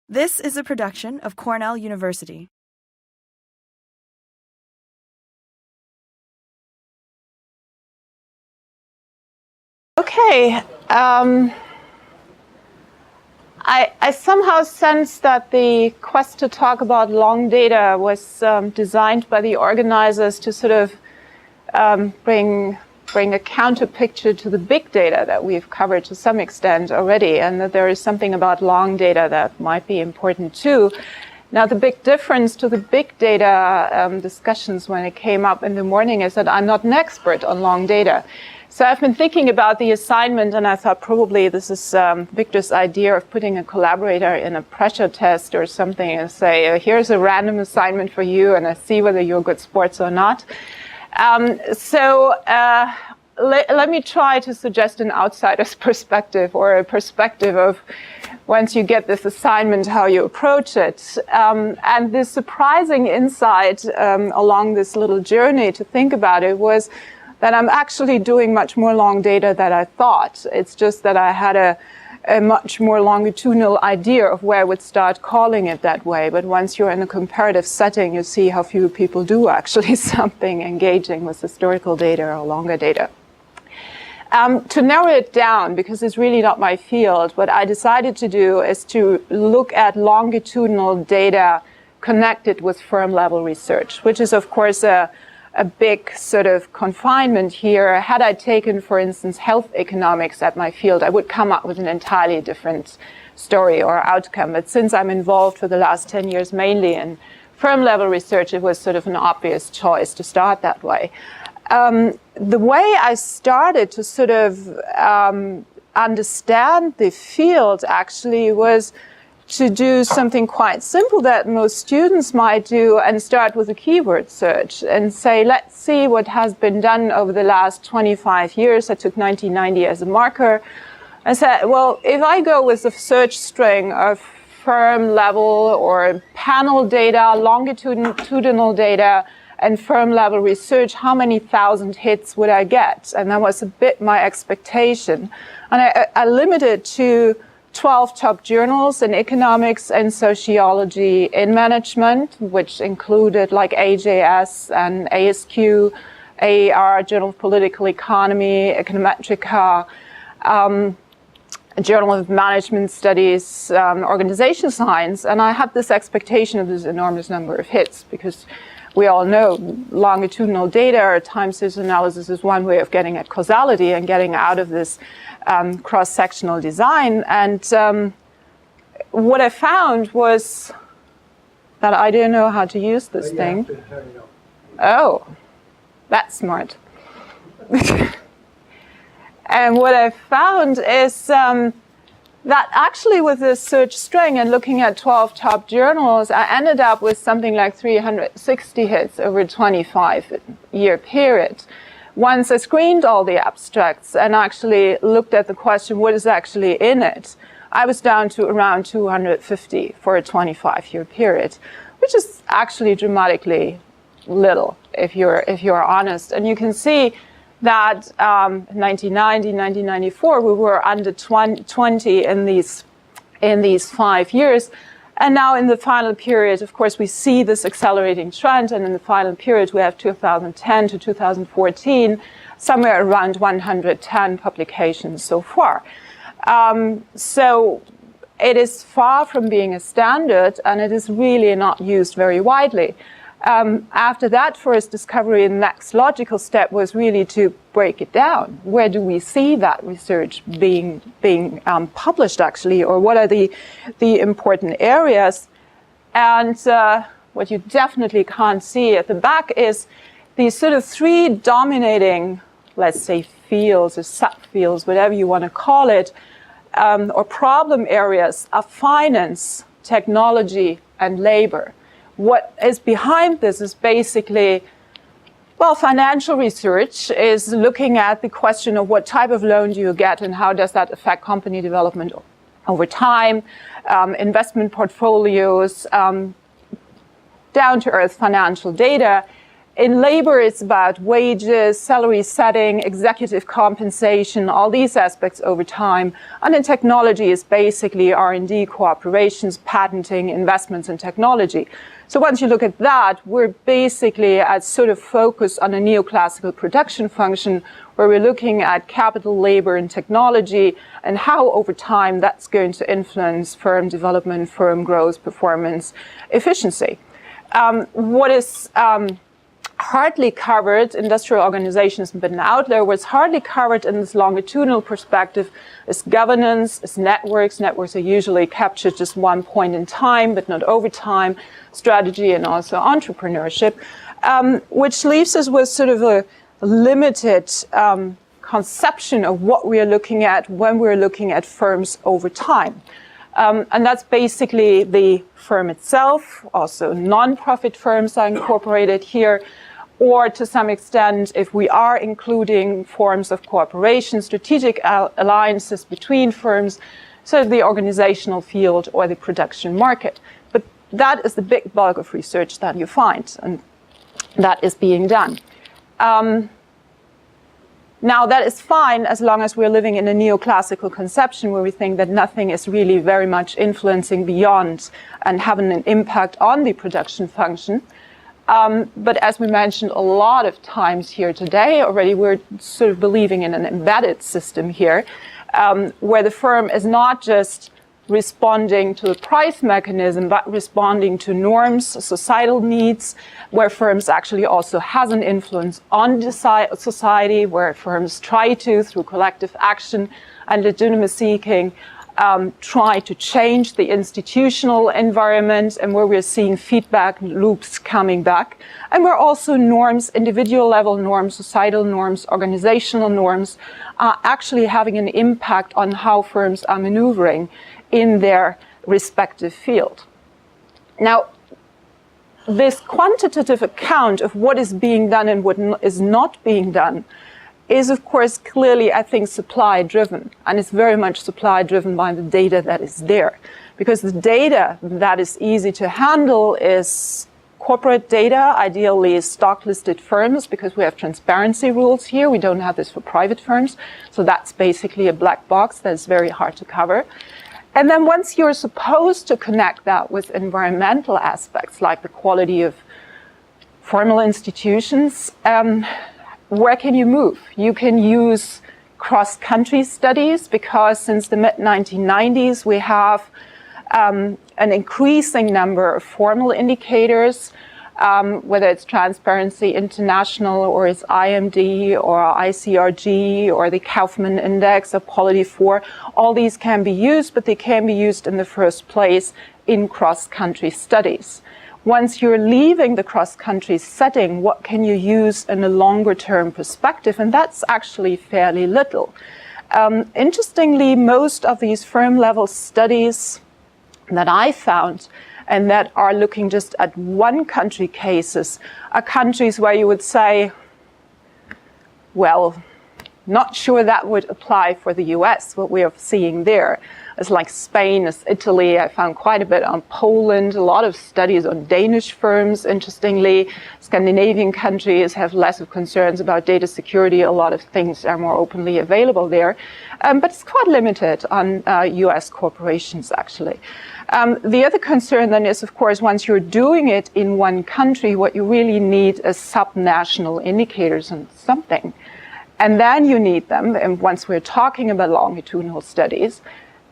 This is a production of Cornell University. Okay. I somehow sense that the quest to talk about long data was designed by the organizers to sort of bring a counter picture to the big data that we've covered to some extent already, and that there is something about long data that might be important too. Now, the big difference to the big data discussions when it came up in the morning is that I'm not an expert on long data. So I've been thinking about the assignment, and I thought probably this is Victor's idea of putting a collaborator in a pressure test or something and say, here's a random assignment for you, and I see whether you're good sports or not. Let me try to suggest an outsider's perspective, or a perspective of, once you get this assignment, how you approach it. And the surprising insight along this little journey to think about it was that I'm actually doing much more long data than I thought. It's just that I had a much more longitudinal idea of where I would start calling it that way. But once you're in a comparative setting, you see how few people do actually something engaging with historical data or longer data. To narrow it down, because it's really not my field, what I decided to do is to look at longitudinal data connected with firm-level research, which is, of course, a big sort of confinement here. Had I taken, for instance, health economics at my field, I would come up with an entirely different story or outcome. But since I'm involved for the last 10 years mainly in firm-level research, it was sort of an obvious choice to start that way. The way I started to sort of understand the field actually was to do something quite simple that most students might do, and start with a keyword search and say, let's see what has been done over the last 25 years. I took 1990 as a marker. I said, well, if I go with a search string of firm level or panel data, longitudinal data, and firm level research, how many thousand hits would I get? And that was a bit my expectation. And I limited to 12 top journals in economics and sociology in management, which included like AJS and ASQ, AAR, Journal of Political Economy, Econometrica, Journal of Management Studies, Organization Science. And I had this expectation of this enormous number of hits, because we all know longitudinal data or time series analysis is one way of getting at causality and getting out of this cross-sectional design. And what I found was that I didn't know how to use this thing. Oh, that's smart. And what I found is that actually with this search string and looking at 12 top journals, I ended up with something like 360 hits over a 25-year period. Once I screened all the abstracts and actually looked at the question, what is actually in it, I was down to around 250 for a 25-year period, which is actually dramatically little if you're honest. And you can see that 1990, 1994, we were under 20 in these 5 years. And now in the final period, of course, we see this accelerating trend. And in the final period, we have 2010 to 2014, somewhere around 110 publications so far. So it is far from being a standard, and it is really not used very widely. After that first discovery, the next logical step was really to break it down. Where do we see that research being published, actually, or what are the important areas? And what you definitely can't see at the back is these sort of three dominating, let's say, fields or subfields, whatever you want to call it, or problem areas of finance, technology, and labor. What is behind this is basically, well, financial research is looking at the question of what type of loan do you get and how does that affect company development over time, investment portfolios, down-to-earth financial data. In labor, it's about wages, salary setting, executive compensation, all these aspects over time. And in technology, it's basically R&D, cooperations, patenting, investments in technology. So once you look at that, we're basically at sort of focus on a neoclassical production function where we're looking at capital, labor, and technology and how over time that's going to influence firm development, firm growth, performance, efficiency. What is hardly covered, industrial organizations have been out there, what's hardly covered in this longitudinal perspective is governance, is networks. Networks are usually captured just one point in time, but not over time, strategy, and also entrepreneurship, which leaves us with sort of a limited conception of what we are looking at when we're looking at firms over time. And that's basically the firm itself. Also, non-profit firms are incorporated here, or to some extent, if we are including forms of cooperation, strategic alliances between firms, so the organizational field or the production market. But that is the big bulk of research that you find, and that is being done. Now, that is fine as long as we're living in a neoclassical conception where we think that nothing is really very much influencing beyond and having an impact on the production function. But as we mentioned a lot of times here today already, we're sort of believing in an embedded system here, where the firm is not just responding to the price mechanism, but responding to norms, societal needs, where firms actually also has an influence on society, where firms try to, through collective action and legitimacy seeking, try to change the institutional environment, and where we're seeing feedback loops coming back. And where also norms, individual level norms, societal norms, organizational norms, are actually having an impact on how firms are maneuvering in their respective field. Now, this quantitative account of what is being done and what is not being done is, of course, clearly, I think, supply-driven. And it's very much supply-driven by the data that is there. Because the data that is easy to handle is corporate data, ideally stock-listed firms, because we have transparency rules here. We don't have this for private firms. So that's basically a black box that is very hard to cover. And then once you're supposed to connect that with environmental aspects, like the quality of formal institutions, where can you move? You can use cross-country studies, because since the mid-1990s, we have an increasing number of formal indicators, whether it's Transparency International or it's IMD or ICRG or the Kaufman Index or Polity 4. All these can be used, but they can be used in the first place in cross-country studies. Once you're leaving the cross-country setting, what can you use in a longer-term perspective? And that's actually fairly little. Interestingly, most of these firm-level studies that I found and that are looking just at one country cases are countries where you would say, well, not sure that would apply for the US, what we are seeing there. It's like Spain, it's Italy. I found quite a bit on Poland, a lot of studies on Danish firms, interestingly. Scandinavian countries have less of concerns about data security. A lot of things are more openly available there. But it's quite limited on US corporations, actually. The other concern then is, of course, once you're doing it in one country, what you really need is subnational indicators on something. And then you need them, and once we're talking about longitudinal studies,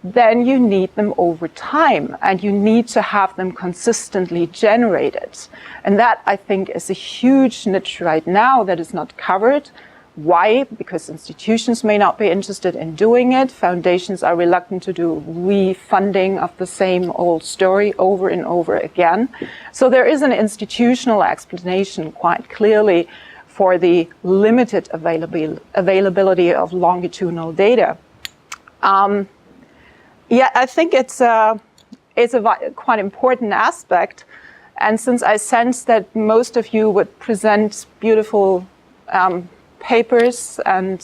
then you need them over time, and you need to have them consistently generated. And that, I think, is a huge niche right now that is not covered. Why? Because institutions may not be interested in doing it. Foundations are reluctant to do refunding of the same old story over and over again. So there is an institutional explanation quite clearly for the limited availability of longitudinal data. Yeah, I think it's a quite important aspect. And since I sense that most of you would present beautiful papers and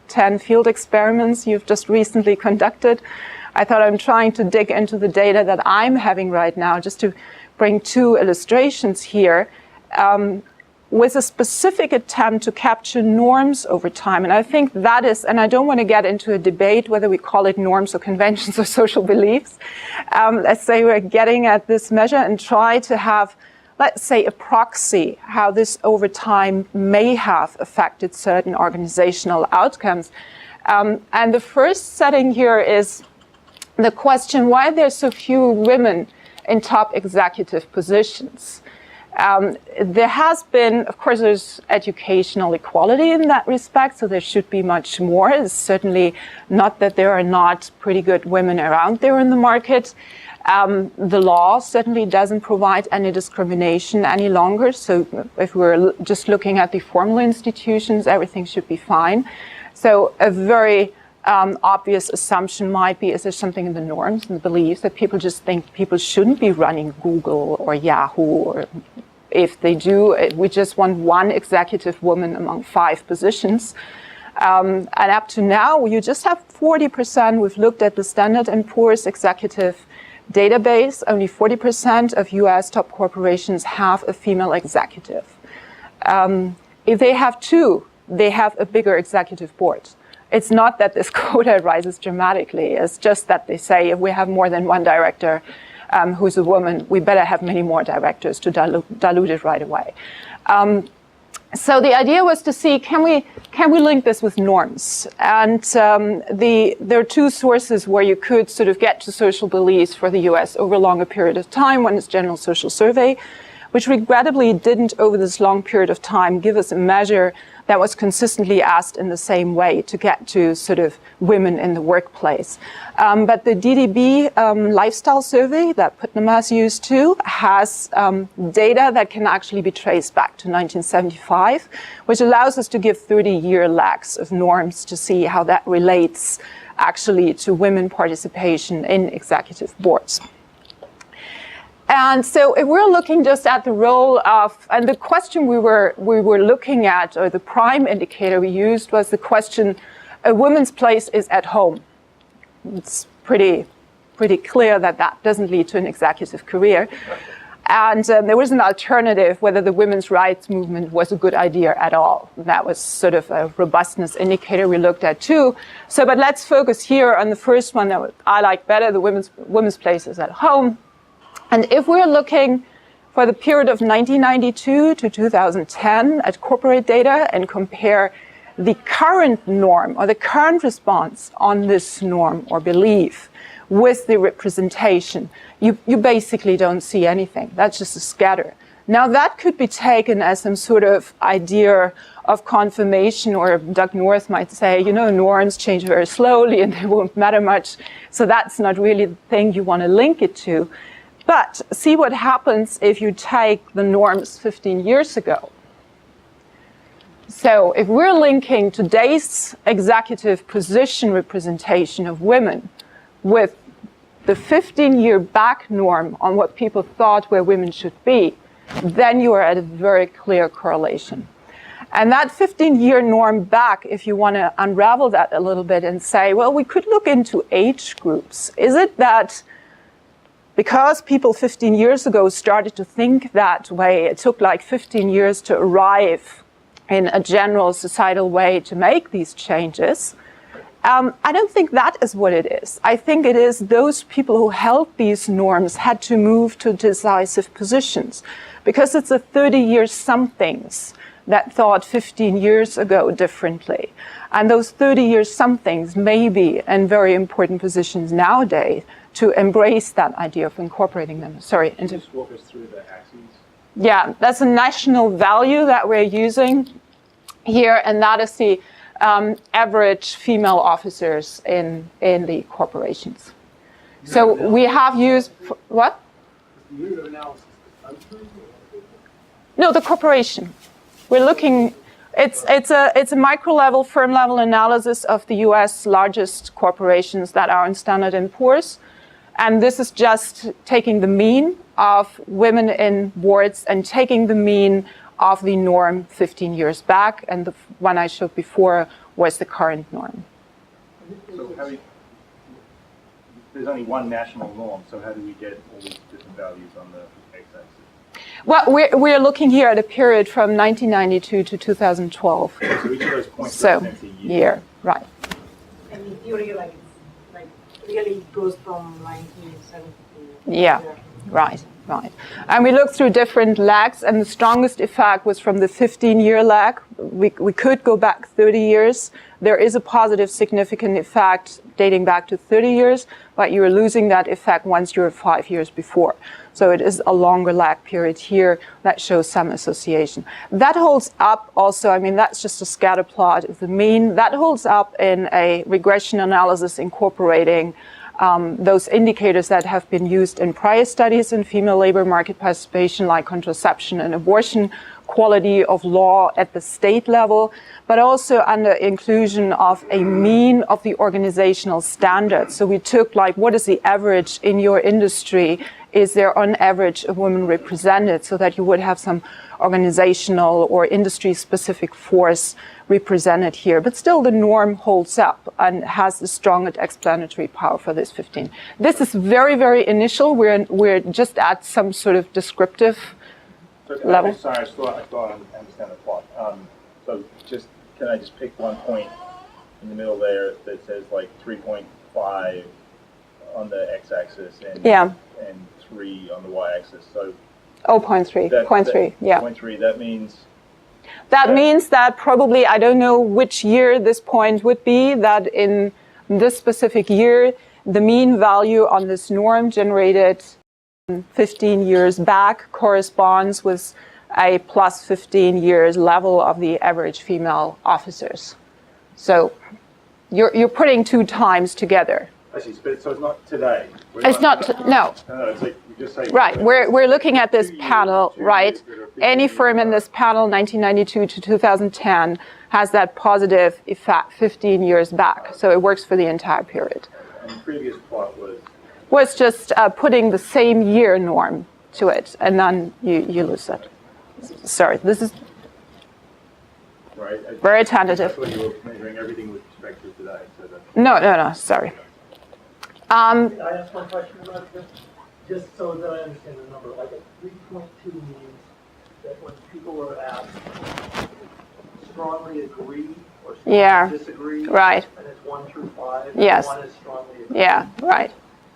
10 field experiments you've just recently conducted, I thought I'm trying to dig into the data that I'm having right now, just to bring two illustrations here. with a specific attempt to capture norms over time. And I think that is, and I don't want to get into a debate whether we call it norms or conventions or social beliefs. Let's say we're getting at this measure and try to have, let's say, a proxy how this over time may have affected certain organizational outcomes. And the first setting here is the question why there's so few women in top executive positions. There has been, of course, there's educational equality in that respect, so there should be much more. It's certainly not that there are not pretty good women around there in the market. The law certainly doesn't provide any discrimination any longer, so if we're just looking at the formal institutions, everything should be fine. So a very obvious assumption might be, is there something in the norms and the beliefs that people just think people shouldn't be running Google or Yahoo, or if they do, we just want one executive woman among 5 positions. And up to now, you just have 40%. We've looked at the Standard & Poor's executive database. Only 40% of US top corporations have a female executive. If they have 2, they have a bigger executive board. It's not that this quota rises dramatically. It's just that they say if we have more than one director who's a woman, we better have many more directors to dilute it right away. So the idea was to see, can we link this with norms? And there are 2 sources where you could sort of get to social beliefs for the US over a longer period of time. One is General Social Survey, which regrettably didn't over this long period of time give us a measure that was consistently asked in the same way to get to sort of women in the workplace. But the DDB lifestyle survey that Putnam has used too has data that can actually be traced back to 1975, which allows us to give 30-year lags of norms to see how that relates actually to women participation in executive boards. And so if we're looking just at the role of, and the question we were looking at, or the prime indicator we used, was the question, a woman's place is at home. It's pretty clear that that doesn't lead to an executive career. And there was an alternative, whether the women's rights movement was a good idea at all. That was sort of a robustness indicator we looked at too. So, but let's focus here on the first one that I like better, the women's place is at home. And if we're looking for the period of 1992 to 2010 at corporate data and compare the current norm or the current response on this norm or belief with the representation, you basically don't see anything. That's just a scatter. Now that could be taken as some sort of idea of confirmation, or Doug North might say, you know, norms change very slowly and they won't matter much. So that's not really the thing you want to link it to. But see what happens if you take the norms 15 years ago. So if we're linking today's executive position representation of women with the 15-year back norm on what people thought where women should be, then you are at a very clear correlation. And that 15-year norm back, if you want to unravel that a little bit and say, well, we could look into age groups. Is it that because people 15 years ago started to think that way, it took like 15 years to arrive in a general societal way to make these changes? I don't think that is what it is. I think it is those people who held these norms had to move to decisive positions, because it's the 30-year somethings that thought 15 years ago differently. And those 30-year somethings may be in very important positions nowadays to embrace that idea of incorporating them. Sorry. Can you just walk us through the axes? Yeah, that's a national value that we're using here, and that is the average female officers in the corporations. So we have used, what? No, the corporation. We're looking, it's a micro level, firm level analysis of the US largest corporations that are in Standard & Poor's. And this is just taking the mean of women in boards and taking the mean of the norm 15 years back. And the one I showed before was the current norm. So there's only one national norm, so how do we get all these different values on the x-axis? Well, we're looking here at a period from 1992 to 2012. So each of those points So, represents a year. right. And in theory, like really goes from 1970. Yeah, right. And we looked through different lags, and the strongest effect was from the 15-year lag. We could go back 30 years. There is a positive significant effect dating back to 30 years, but you're losing that effect once you're 5 years before. So it is a longer lag period here that shows some association. That holds up also, I mean, that's just a scatter plot of the mean. That holds up in a regression analysis incorporating those indicators that have been used in prior studies in female labor market participation, like contraception and abortion, quality of law at the state level, but also under inclusion of a mean of the organizational standards. So we took like, what is the average in your industry? Is there on average a woman represented, so that you would have some organizational or industry specific force represented here, but still the norm holds up and has a strong explanatory power for this 15. This is very, very initial. We're just at some sort of descriptive level. Sorry, I still understand the plot. So can I just pick one point in the middle there that says like 3.5 on the x-axis and 3 on the y-axis? So 0.3, 0.3, yeah. 0.3, that means... That means that probably, I don't know which year this point would be, that in this specific year, the mean value on this norm generated 15 years back corresponds with a plus 15 years level of the average female officers. So you're putting 2 times together. I see, so it's not today. It's not, no. No, it's like you just say... Right, we're looking at this panel, right? Any firm in this panel, 1992 to 2010, has that positive effect 15 years back. So it works for the entire period. And the previous plot was just putting the same year norm to it, and then you lose it. Sorry, this is right. very tentative. I thought you were measuring everything with respect to today. So No, sorry. Can I ask one question about this? Just so that I understand the number. Like a 3.2 means that when people are asked strongly agree or strongly disagree, right. and it's 1 through 5, yes. 1 is strongly agree right.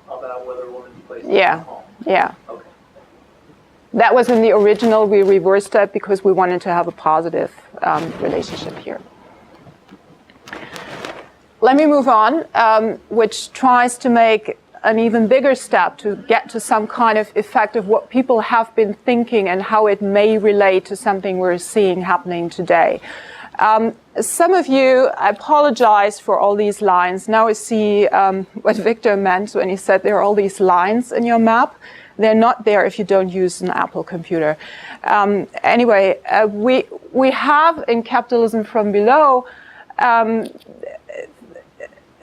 about whether a woman's placed in the home. Okay. That was in the original. We reversed that because we wanted to have a positive relationship here. Let me move on, which tries to make an even bigger step to get to some kind of effect of what people have been thinking and how it may relate to something we're seeing happening today. Some of you, I apologize for all these lines. Now I see what Victor meant when he said there are all these lines in your map. They're not there if you don't use an Apple computer. Anyway, we have in Capitalism from Below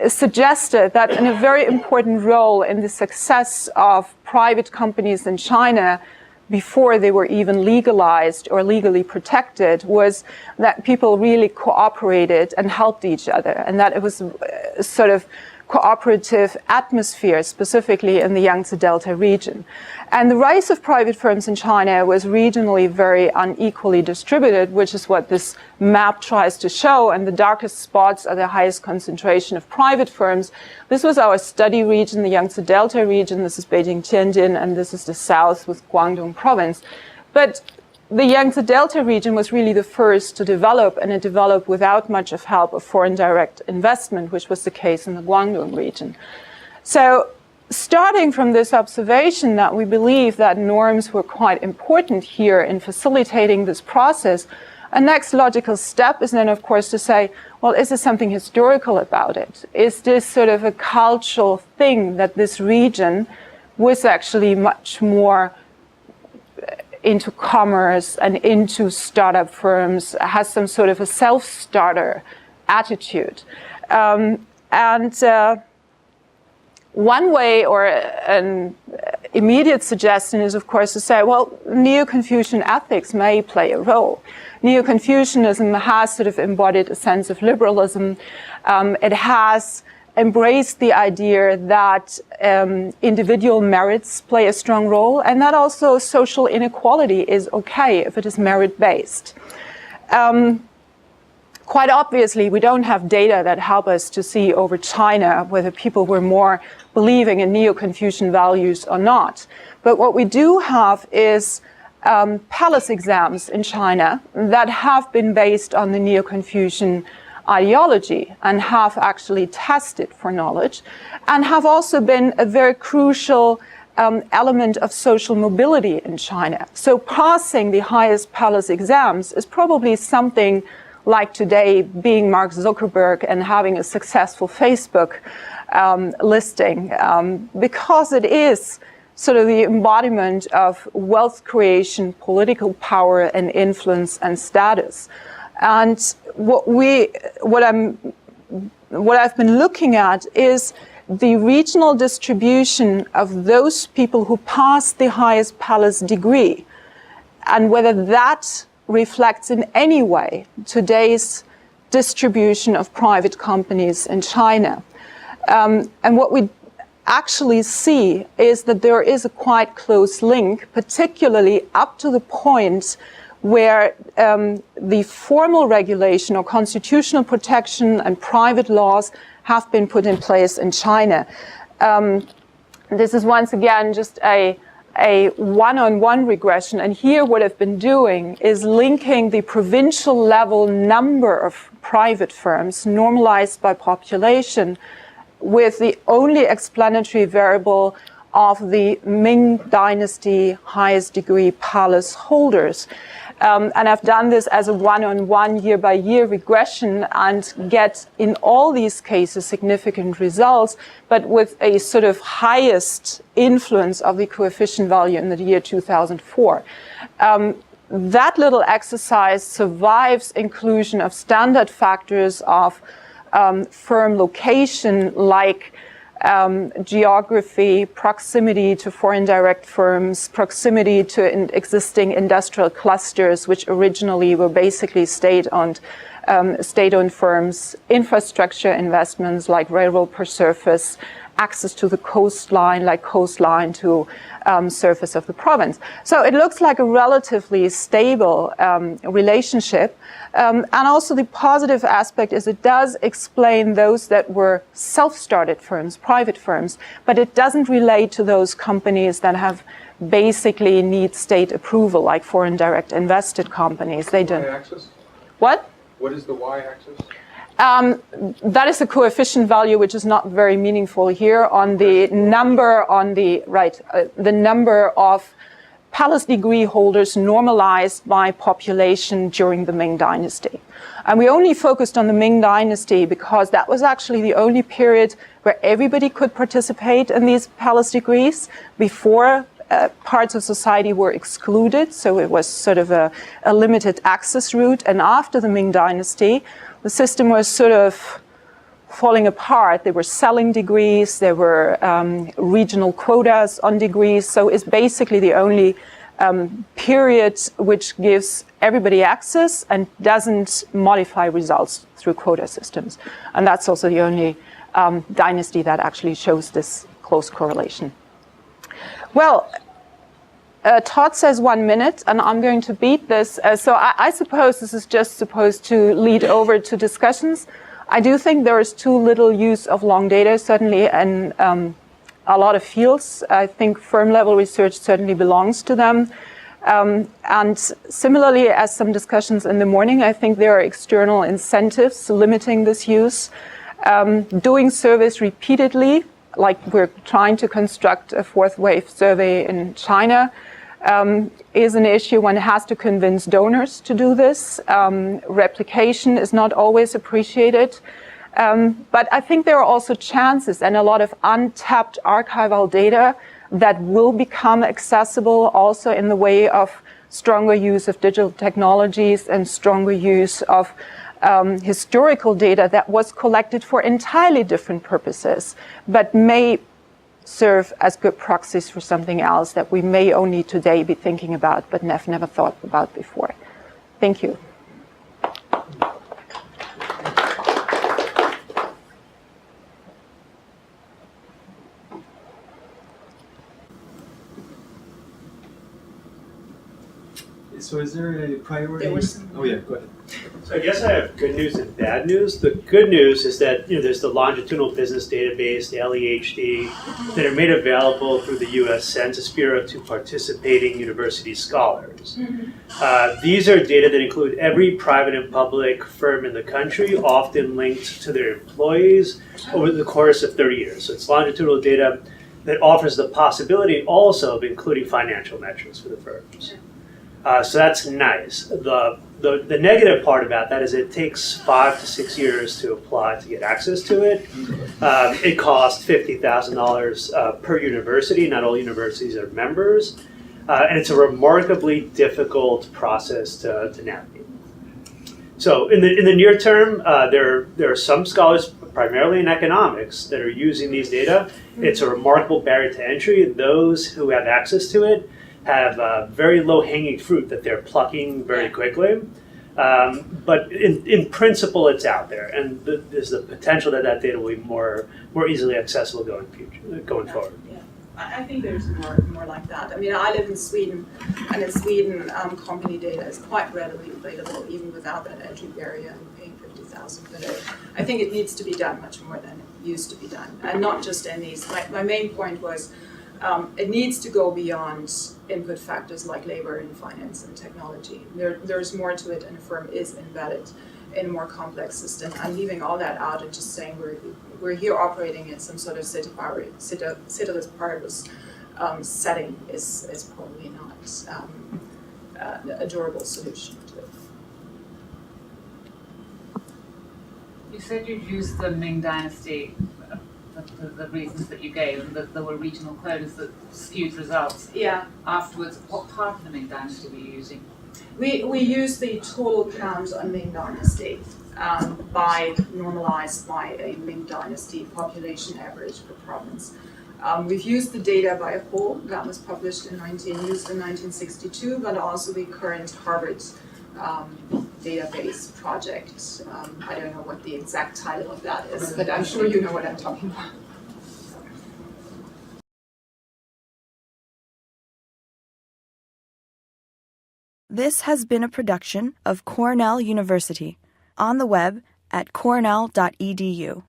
suggested that in a very important role in the success of private companies in China before they were even legalized or legally protected was that people really cooperated and helped each other, and that it was a sort of cooperative atmosphere, specifically in the Yangtze Delta region. And the rise of private firms in China was regionally very unequally distributed, which is what this map tries to show, and the darkest spots are the highest concentration of private firms. This was our study region, the Yangtze Delta region. This is Beijing-Tianjin, and this is the south with Guangdong province. But the Yangtze Delta region was really the first to develop, and it developed without much of help of foreign direct investment, which was the case in the Guangdong region. So starting from this observation that we believe that norms were quite important here in facilitating this process, a next logical step is then, of course, to say, well, is there something historical about it? Is this sort of a cultural thing that this region was actually much more into commerce and into startup firms, has some sort of a self-starter attitude? One way or an immediate suggestion is, of course, to say, well, Neo-Confucian ethics may play a role. Neo-Confucianism has sort of embodied a sense of liberalism. It has embrace the idea that individual merits play a strong role, and that also social inequality is okay if it is merit-based. Quite obviously, we don't have data that help us to see over China whether people were more believing in Neo-Confucian values or not. But what we do have is palace exams in China that have been based on the Neo-Confucian ideology and have actually tested for knowledge, and have also been a very crucial element of social mobility in China. So passing the highest palace exams is probably something like today being Mark Zuckerberg and having a successful Facebook listing, because it is sort of the embodiment of wealth creation, political power and influence and status. And what I've been looking at is the regional distribution of those people who pass the highest palace degree, and whether that reflects in any way today's distribution of private companies in China. And what we actually see is that there is a quite close link, particularly up to the point where the formal regulation or constitutional protection and private laws have been put in place in China. This is once again just a one-on-one regression. And here what I've been doing is linking the provincial level number of private firms normalized by population with the only explanatory variable of the Ming Dynasty highest degree palace holders. And I've done this as a one-on-one year-by-year regression and get in all these cases significant results, but with a sort of highest influence of the coefficient value in the year 2004. That little exercise survives inclusion of standard factors of firm location, like geography, proximity to foreign direct firms, proximity to existing industrial clusters, which originally were basically state-owned firms, infrastructure investments like railroad per surface, access to the coastline, like coastline to surface of the province. So it looks like a relatively stable relationship. And also the positive aspect is it does explain those that were self-started firms, private firms, but it doesn't relate to those companies that have basically need state approval, like foreign direct invested companies. They don't. Y-axis? What? What is the y-axis? That is a coefficient value, which is not very meaningful here on the number on the right, the number of palace degree holders normalized by population during the Ming Dynasty. And we only focused on the Ming Dynasty because that was actually the only period where everybody could participate in these palace degrees. Before, parts of society were excluded, so it was sort of a limited access route. And after the Ming Dynasty, the system was sort of falling apart. They were selling degrees, there were regional quotas on degrees, so it's basically the only period which gives everybody access and doesn't modify results through quota systems. And that's also the only dynasty that actually shows this close correlation. Well, Todd says 1 minute, and I'm going to beat this. So I suppose this is just supposed to lead over to discussions. I do think there is too little use of long data, certainly in a lot of fields. I think firm-level research certainly belongs to them. And similarly, as some discussions in the morning, I think there are external incentives limiting this use. Doing surveys repeatedly, like we're trying to construct a fourth wave survey in China, is an issue. One has to convince donors to do this. Replication is not always appreciated. But I think there are also chances and a lot of untapped archival data that will become accessible also in the way of stronger use of digital technologies and stronger use of historical data that was collected for entirely different purposes, but may serve as good proxies for something else that we may only today be thinking about, but never thought about before. Thank you. So is there a priority? Oh yeah, go ahead. So I guess I have good news and bad news. The good news is that there's the longitudinal business database, the LEHD, that are made available through the U.S. Census Bureau to participating university scholars. These are data that include every private and public firm in the country, often linked to their employees over the course of 30 years. So it's longitudinal data that offers the possibility also of including financial metrics for the firms. So that's nice. The negative part about that is it takes 5 to 6 years to apply to get access to it. It costs $50,000 per university. Not all universities are members. And it's a remarkably difficult process to navigate. So in the near term, there are some scholars, primarily in economics, that are using these data. It's a remarkable barrier to entry. Those who have access to it have very low-hanging fruit that they're plucking very quickly. But in principle, it's out there, and there's the potential that that data will be more easily accessible going forward. Yeah, I think there's more like that. I mean, I live in Sweden, and in Sweden, company data is quite readily available, even without that entry barrier and paying $50,000 per day. I think it needs to be done much more than it used to be done, and not just in these. My main point was, it needs to go beyond input factors like labor and finance and technology. There's more to it, and a firm is embedded in a more complex system. And leaving all that out and just saying we're here operating in some sort of ceteris paribus setting is probably not a durable solution to it. You said you'd used the Ming Dynasty. The reasons that you gave, and that there were regional quotas that skewed results. Yeah. Afterwards, what part of the Ming Dynasty were you using? We use the total count on Ming Dynasty normalized by a Ming Dynasty population average per province. We've used the data by a whole that was published in 1962, but also the current Harvard database project. I don't know what the exact title of that is, but I'm sure you know what I'm talking about. This has been a production of Cornell University, on the web at cornell.edu.